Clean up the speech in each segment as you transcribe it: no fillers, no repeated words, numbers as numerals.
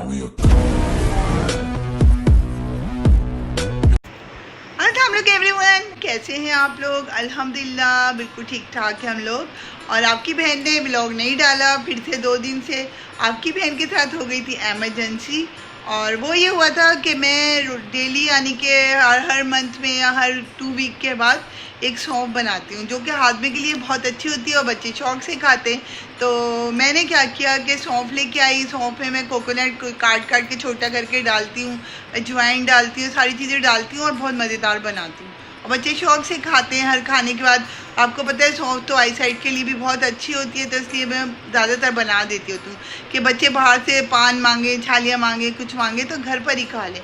अस्सलाम वालेकुम एवरीवन, कैसे हैं आप लोग। अल्हम्दुलिल्लाह बिल्कुल ठीक ठाक है हम लोग। और आपकी बहन ने ब्लॉग नहीं डाला फिर से 2 दिन से। आपकी बहन के साथ हो गई थी एमरजेंसी, और वो ये हुआ था कि मैं डेली यानी कि हर मंथ में या हर 2 वीक के बाद एक सौंफ बनाती हूँ, जो कि हाजमे के लिए बहुत अच्छी होती है और बच्चे शौक से खाते हैं। तो मैंने क्या किया कि सौंफ लेके आई। सौंफ में मैं कोकोनट काट काट के छोटा करके डालती हूँ, अजवाइन डालती हूँ, सारी चीज़ें डालती हूँ और बहुत मज़ेदार बनाती हूँ और बच्चे शौक से खाते हैं हर खाने के बाद। आपको पता है सौंफ तो आई साइड के लिए भी बहुत अच्छी होती है, तो इसलिए मैं ज़्यादातर बना देती होती हूँ कि बच्चे बाहर से पान मांगे, छालियाँ मांगे, कुछ मांगे तो घर पर ही खा लें।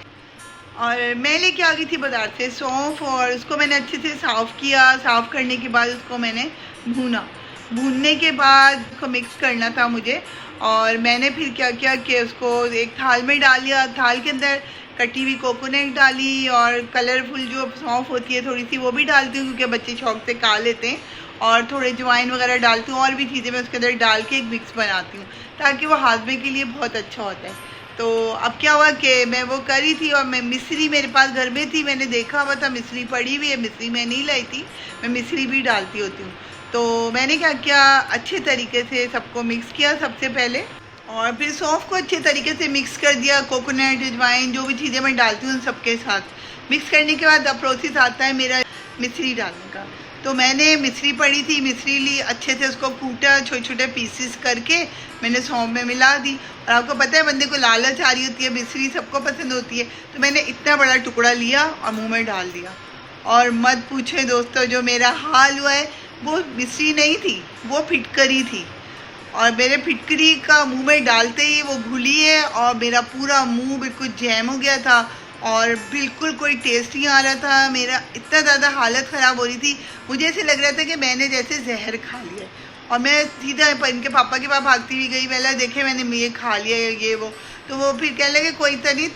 और मैं लेके आ गई थी बाज़ार से सौंफ, और उसको मैंने अच्छे से साफ़ किया। साफ़ करने के बाद उसको मैंने भूना। भूनने के बाद उसको मिक्स करना था मुझे, और मैंने फिर क्या किया कि उसको एक थाल में डाल लिया। थाल के अंदर कटी हुई कोकोनट डाली, और कलरफुल जो सौंफ होती है थोड़ी सी वो भी डालती हूँ क्योंकि बच्चे शौक से खा लेते हैं। और थोड़े अजवाइन वगैरह डालती हूँ, और भी चीज़ें मैं उसके अंदर डाल के एक मिक्स बनाती हूँ ताकि वो हाजमे के लिए बहुत अच्छा होता है। तो अब क्या हुआ कि मैं वो करी थी, और मैं मिश्री मेरे पास घर में थी, मैंने देखा हुआ था मिश्री पड़ी हुई है। मिश्री मैं नहीं लाई थी, मैं मिश्री भी डालती होती हूँ। तो मैंने क्या किया, अच्छे तरीके से सबको मिक्स किया सबसे पहले, और फिर सौंफ को अच्छे तरीके से मिक्स कर दिया। कोकोनट, अजवाइन, जो भी चीज़ें मैं डालती हूँ सबके साथ मिक्स करने के बाद अब प्रोसेस आता है मेरा मिश्री डालने का। तो मैंने मिश्री पड़ी थी, मिश्री ली, अच्छे से उसको कूटा, छोटे छोटे पीसेस करके मैंने सौंफ में मिला दी। और आपको पता है बंदे को लालच आ रही होती है, मिश्री सबको पसंद होती है, तो मैंने इतना बड़ा टुकड़ा लिया और मुंह में डाल दिया। और मत पूछे दोस्तों, जो मेरा हाल हुआ है वो मिश्री नहीं थी, वो फिटकरी थी। और मेरे फिटकरी का मुंह में डालते ही वो घुली है, और मेरा पूरा मुंह बिल्कुल जैम हो गया था और बिल्कुल कोई टेस्ट नहीं आ रहा था। मेरा इतना ज़्यादा हालत ख़राब हो रही थी, मुझे ऐसे लग रहा था कि मैंने जैसे जहर खा लिया। और मैं सीधा इनके पापा के पास भागती हुई गई, पहले देखे मैंने ये खा लिया ये वो। तो वो फिर कहने लगे कोई तो नहीं,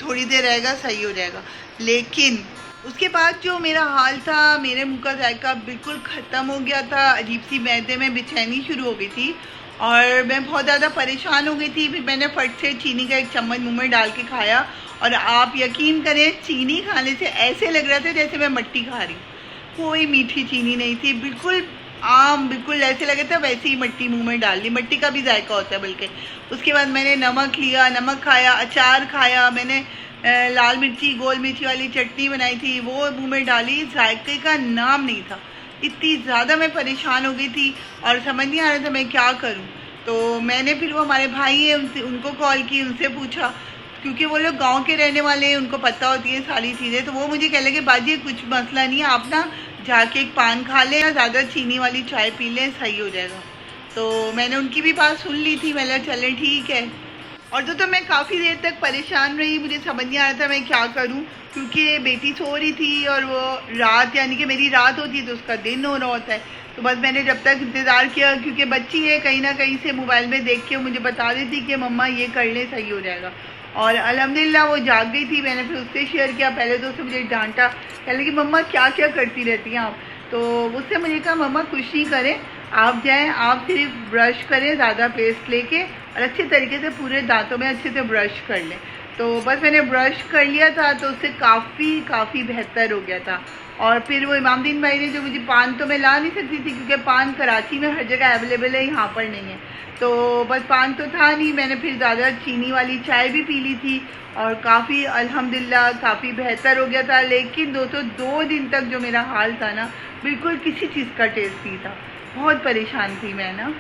थोड़ी देर रहेगा सही हो जाएगा। लेकिन उसके बाद जो मेरा हाल था, मेरे मुंह का जायका बिल्कुल ख़त्म हो गया था। अजीब सी मैदे में बेचैनी शुरू हो गई थी और मैं बहुत ज़्यादा परेशान हो गई थी। फिर मैंने फट से चीनी का एक चम्मच मुंह में डाल के खाया, और आप यकीन करें चीनी खाने से ऐसे लग रहा था जैसे मैं मट्टी खा रही हूँ। कोई मीठी चीनी नहीं थी, बिल्कुल आम, बिल्कुल ऐसे लगे था वैसे ही मट्टी मुंह में डाल ली। मट्टी का भी जायका होता है बल्कि। उसके बाद मैंने नमक लिया, नमक खाया, अचार खाया, मैंने लाल मिर्ची, गोल मिर्ची वाली चटनी बनाई थी, वो मुंह में डाली। जायके का नाम नहीं था। इतनी ज़्यादा मैं परेशान हो गई थी और समझ नहीं आ रहा था मैं क्या करूं। तो मैंने फिर वो हमारे भाई हैं उनको कॉल की, उनसे पूछा, क्योंकि वो लोग गांव के रहने वाले हैं, उनको पता होती है सारी चीज़ें। तो वो मुझे कह लगे बाजी कुछ मसला नहीं है, आप ना जाके एक पान खा लें या ज़्यादा चीनी वाली चाय पी लें, सही हो जाएगा। तो मैंने उनकी भी बात सुन ली थी, मैंने चलें ठीक है। और तो मैं काफ़ी देर तक परेशान रही, मुझे समझ नहीं आ रहा था मैं क्या करूं, क्योंकि बेटी सो रही थी और वो रात यानी कि मेरी रात होती है तो उसका दिन हो रहा होता है। तो बस मैंने जब तक इंतज़ार किया, क्योंकि बच्ची है कहीं ना कहीं से मोबाइल में देख के मुझे बता देती कि मम्मा ये कर ले सही हो जाएगा। और अल्हम्दुलिल्लाह वो जाग गई थी। मैंने फिर उससे शेयर किया, पहले तो उसने मुझे डांटा, कहने लगी मम्मा क्या क्या करती रहती हैं आप। तो उससे मुझे कहा मम्मा कुछ नहीं करें, आप जाएं, आप सिर्फ ब्रश करें ज़्यादा पेस्ट लेके, और अच्छे तरीके से पूरे दांतों में अच्छे से ब्रश कर लें। तो बस मैंने ब्रश कर लिया था तो उससे काफ़ी बेहतर हो गया था। और फिर वो इमामदीन भाई ने जो मुझे, पान तो मैं ला नहीं सकती थी क्योंकि पान कराची में हर जगह अवेलेबल है, यहाँ पर नहीं है। तो बस पान तो था नहीं, मैंने फिर ज़्यादा चीनी वाली चाय भी पी ली थी और काफ़ी अल्हम्दुलिल्लाह काफ़ी बेहतर हो गया था। लेकिन दोस्तों 2 दिन तक जो मेरा हाल था ना, बिल्कुल किसी चीज़ का टेस्ट नहीं था। बहुत परेशान थी मैं ना।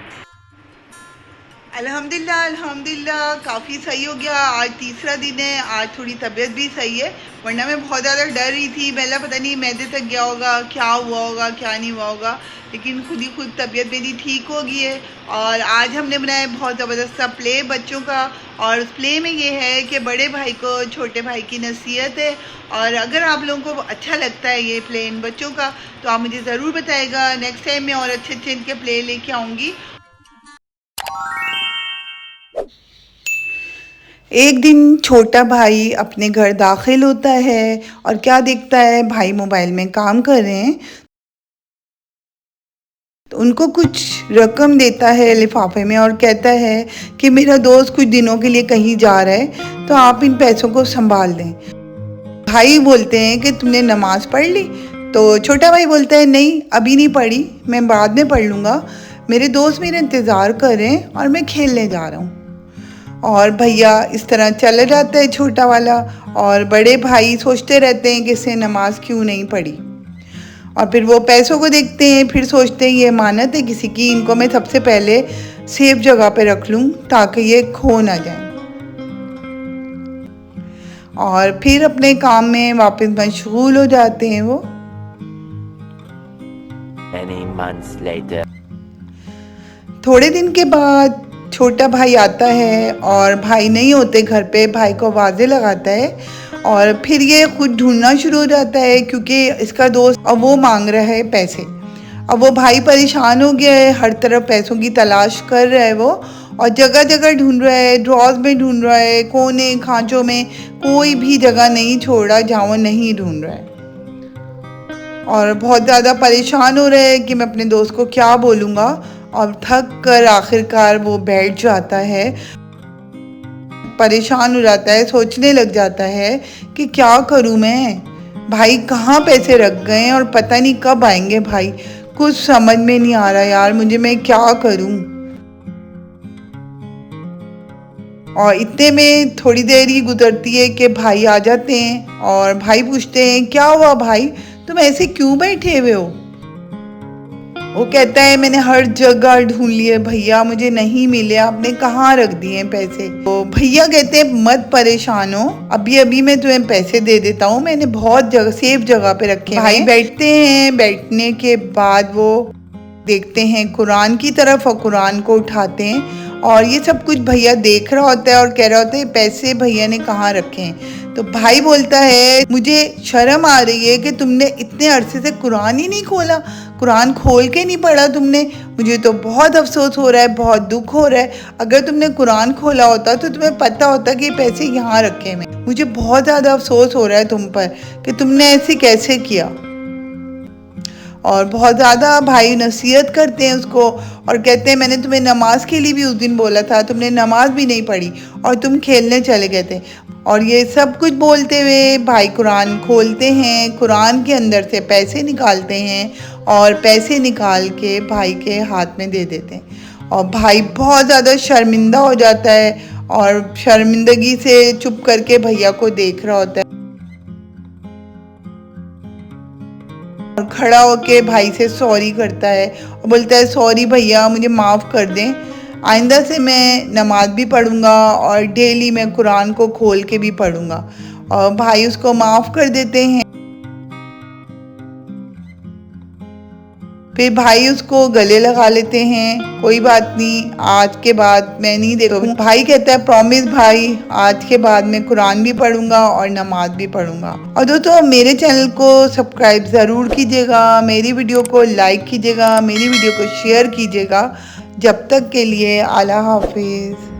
अल्हम्दुलिल्लाह अल्हम्दुलिल्लाह काफ़ी सही हो गया। आज तीसरा दिन है, आज थोड़ी तबीयत भी सही है, वरना मैं बहुत ज़्यादा डर रही थी। पहला पता नहीं मैदे तक गया होगा, क्या हुआ होगा क्या नहीं हुआ होगा, लेकिन खुद ही खुद तबीयत मेरी ठीक हो गई है। और आज हमने बनाया बहुत ज़बरदस्त सा प्ले बच्चों का, और उस प्ले में ये है कि बड़े भाई को छोटे भाई की नसीहत है। और अगर आप लोगों को अच्छा लगता है ये प्ले इन बच्चों का तो आप मुझे ज़रूर बताएगा। नेक्स्ट टाइम मैं और अच्छे अच्छे इनके प्ले लेके आऊँगी। एक दिन छोटा भाई अपने घर दाखिल होता है और क्या देखता है, भाई मोबाइल में काम कर रहे हैं। तो उनको कुछ रकम देता है लिफाफे में और कहता है कि मेरा दोस्त कुछ दिनों के लिए कहीं जा रहा है तो आप इन पैसों को संभाल लें। भाई बोलते हैं कि तुमने नमाज पढ़ ली? तो छोटा भाई बोलता है नहीं अभी नहीं पढ़ी, मैं बाद में पढ़ लूँगा, मेरे दोस्त मेरे इंतज़ार कर रहे हैं और मैं खेलने जा रहा हूँ। और भैया इस तरह चला जाता है छोटा वाला, और बड़े भाई सोचते रहते हैं कि इसने नमाज क्यों नहीं पढ़ी। और फिर वो पैसों को देखते हैं, फिर सोचते हैं ये अमानत है किसी की, इनको मैं सबसे पहले सेफ जगह पे रख लूँ ताकि ये खो ना जाए। और फिर अपने काम में वापस मशगूल हो जाते हैं वो। Many months later. थोड़े दिन के बाद छोटा भाई आता है और भाई नहीं होते घर पे, भाई को आवाज़ें लगाता है और फिर ये खुद ढूंढना शुरू हो जाता है क्योंकि इसका दोस्त अब वो मांग रहा है पैसे। अब वो भाई परेशान हो गया है, हर तरफ पैसों की तलाश कर रहा है वो, और जगह जगह ढूंढ रहा है, ड्रॉज में ढूंढ रहा है, कोने खांचों में, कोई भी जगह नहीं छोड़ रहा जहाँ वो नहीं ढूंढ रहा है। और बहुत ज़्यादा परेशान हो रहा है कि मैं अपने दोस्त को क्या बोलूँगा, और थक कर आखिरकार वो बैठ जाता है, परेशान हो जाता है, सोचने लग जाता है कि क्या करूँ मैं, भाई कहाँ पैसे रख गए हैं और पता नहीं कब आएंगे भाई, कुछ समझ में नहीं आ रहा यार मुझे, मैं क्या करूँ। और इतने में थोड़ी देर ही गुजरती है कि भाई आ जाते हैं और भाई पूछते हैं क्या हुआ भाई, तुम ऐसे क्यों बैठे हुए हो? वो कहता है मैंने हर जगह ढूंढ लिए भैया, मुझे नहीं मिले, आपने कहाँ रख दिए पैसे? तो भैया कहते हैं मत परेशान हो, अभी अभी मैं तुम्हें पैसे दे देता हूँ, मैंने बहुत जगह सेफ जगह पे रखे हैं। भाई बैठते हैं, बैठने के बाद वो देखते हैं कुरान की तरफ और कुरान को उठाते हैं, और ये सब कुछ भैया देख रहा होता है और कह रहा होता है पैसे भैया ने कहाँ रखे हैं। तो भाई बोलता है मुझे शर्म आ रही है कि तुमने इतने अरसे से कुरान ही नहीं खोला, कुरान खोल के नहीं पढ़ा तुमने, मुझे तो बहुत अफसोस हो रहा है, बहुत दुख हो रहा है। अगर तुमने कुरान खोला होता तो तुम्हें पता होता कि पैसे यहाँ रखे हैं, मुझे बहुत ज़्यादा अफसोस हो रहा है तुम पर कि तुमने ऐसे कैसे किया। और बहुत ज़्यादा भाई नसीहत करते हैं उसको और कहते हैं मैंने तुम्हें नमाज के लिए भी उस दिन बोला था, तुमने नमाज भी नहीं पढ़ी और तुम खेलने चले गए थे। और ये सब कुछ बोलते हुए भाई कुरान खोलते हैं, कुरान के अंदर से पैसे निकालते हैं और पैसे निकाल के भाई के हाथ में दे देते हैं। और भाई बहुत ज़्यादा शर्मिंदा हो जाता है और शर्मिंदगी से चुप करके भैया को देख रहा होता है और खड़ा होके भाई से सॉरी करता है और बोलता है सॉरी भैया, मुझे माफ़ कर दें, आइंदा से मैं नमाज भी पढ़ूंगा और डेली मैं कुरान को खोल के भी पढ़ूंगा। और भाई उसको माफ़ कर देते हैं। फिर भाई उसको गले लगा लेते हैं, कोई बात नहीं आज के बाद मैं नहीं देखूंगा। भाई कहता है प्रॉमिस भाई, आज के बाद मैं कुरान भी पढ़ूंगा और नमाज भी पढ़ूंगा। और दोस्तों मेरे चैनल को सब्सक्राइब ज़रूर कीजिएगा, मेरी वीडियो को लाइक कीजिएगा, मेरी वीडियो को शेयर कीजिएगा। जब तक के लिए अल्लाह हाफिज़।